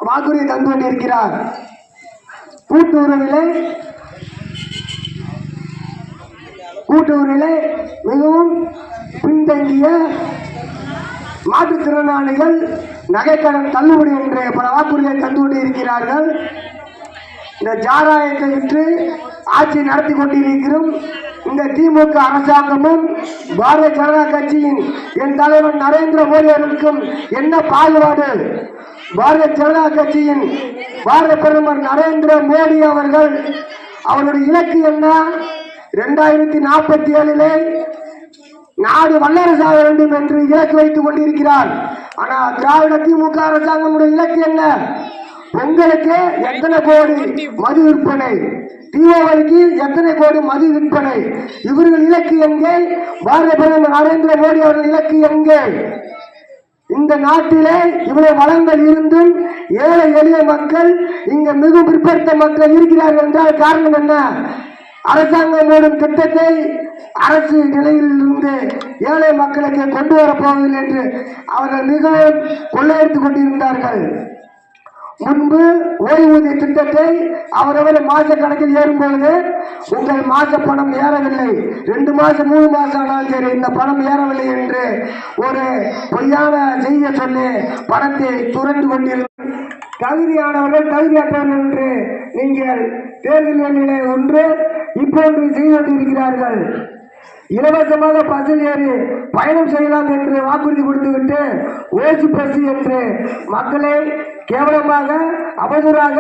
வாக்குறுதி தந்து கொண்டிருக்கிறார். கூட்டுறவிலே மிகவும் பின்தங்கிய மாற்றுத்திறனாளிகள் நகைக்கடன் தள்ளுபடி என்ற பல வாக்குறுதியை தந்து கொண்டிருக்கிறார்கள். இந்த ஜாராயத்தை விற்று ஆட்சி நடத்தி கொண்டிருக்கிறோம். இந்த திமுக அரசாங்கமும் பாரதிய ஜனதா கட்சியின் என் தலைவர் நரேந்திர மோடி அவர்களுக்கும் என்ன பாகுபாடு? பாரதிய ஜனதா கட்சியின் பாரத பிரதமர் நரேந்திர மோடி அவர்கள் அவருடைய இலக்கு என்ன? 2047 நாடு வல்லரசாக வேண்டும் என்று இலக்கு வைத்துக் கொண்டிருக்கிறார். ஆனால் திராவிட திமுக அரசாங்கமுடைய இலக்கு என்ன? பொங்கலுக்கு எத்தனை கோடி மது விற்பனை, தீபாவளிக்கு எத்தனை கோடி மது விற்பனை, இவர்கள் இலக்கு எங்கே? பாரத பிரதமர் நரேந்திர மோடி அவர்கள் இலக்கு எங்கே? இந்த நாட்டிலே இவ்வளவு வளங்கள் இருந்தும் ஏழை எளிய மக்கள் இங்க மிகவும் பிற்படுத்த மக்கள் இருக்கிறார்கள் என்றால் காரணம் என்ன? அரசாங்கம் மூடும் திட்டத்தை அரசு நிலையில் இருந்து ஏழை மக்களுக்கு கொண்டு வரப்போவதில்லை என்று அவர்கள் மிகவும் கொள்ளையடித்துக் கொண்டிருந்தார்கள். முன்பு ஓய்வூதிய திட்டத்தை அவரவர் மாச கணக்கில் ஏறும்பொழுது உங்கள் மாச பணம் ஏறவில்லை, 2 மாசம் 3 மாசம் ஆனாலும் சரி இந்த பணம் ஏறவில்லை என்று ஒரு பொய்யான செய்தியை சொல்லி பணத்தை துறந்து கொண்டிருந்தார். தகுதியானவர்கள் தகுதியற்றவர்கள் என்று நீங்கள் தேர்தலிலே ஒன்று இப்போது செய்து கொண்டிருக்கிறார்கள். இலவசமாக பஸ்ஸில் ஏறி பயணம் செய்யலாம் என்று வாக்குறுதி கொடுத்துவிட்டு ஓசி பஸ் என்று மக்களை கேவலமாக அவதூறாக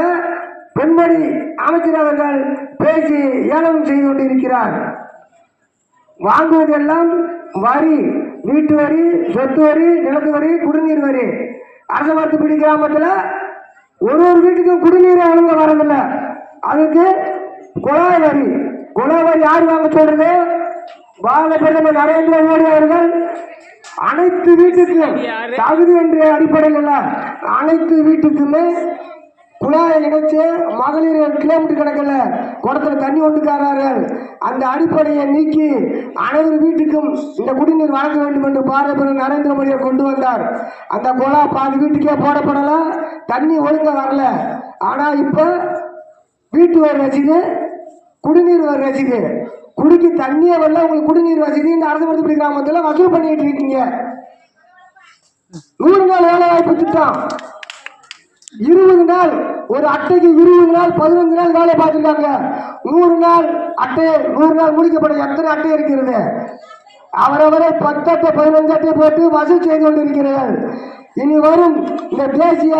பெண்மணி அமைச்சர் அவர்கள் பேசி ஏளனம் செய்து கொண்டிருக்கிறார். வாங்குவதெல்லாம் வரி, வீட்டு வரி, சொத்து வரி, நிலத்து வரி, குடிநீர் வரி. அரசமரத்துப்படி கிராமத்தில் ஒரு வீட்டுக்கும் குடிநீர் ஒழுங்க வரதில்லை. அதுக்கு குழாய் வரி. குழாய் வரி யார் வாங்க சொல்றது? பாரத பிரதமர் நரேந்திர மோடி அவர்கள் அனைத்து வீட்டுக்கும் தகுதி என்ற அடிப்படையில் அனைத்து வீட்டுக்குமே குழாயை இணைச்சு மகளிர் கிலோமீட்டர் கணக்கில் குடத்தில் தண்ணி கொண்டுக்காரார்கள். அந்த அடிப்படையை நீக்கி அனைவரு வீட்டுக்கும் இந்த குடிநீர் வழங்க வேண்டும் என்று பாரத பிரதமர் நரேந்திர மோடியை கொண்டு வந்தார். அந்த குழா பாதி வீட்டுக்கே போடப்படல, தண்ணி ஒழுங்க வரல. ஆனால் இப்போ வீட்டு வரி ரசீது, குடிநீர் வரி ரசீது, குடிக்கு தண்ணியே வரல, உங்களுக்கு குடிநீர் வசதி இந்த அரசமரத்துப்படி கிராமத்தில் வசூல் பண்ணிட்டு இருக்கீங்க. 100 நாள் வேலை வாய்ப்பு திட்டம் 20 நாள், ஒரு அட்டைக்கு 20 நாள் 15 நாள் வேலை பார்த்துருக்காங்க. 100 நாள் அட்டை 100 நாள் முடிக்கப்பட எத்தனை அட்டை இருக்கிறது? அவரவரை 10 அட்டை 15 அட்டை போட்டு வசூல் செய்து கொண்டிருக்கிறார்கள். இனி வரும் இந்த தேசிய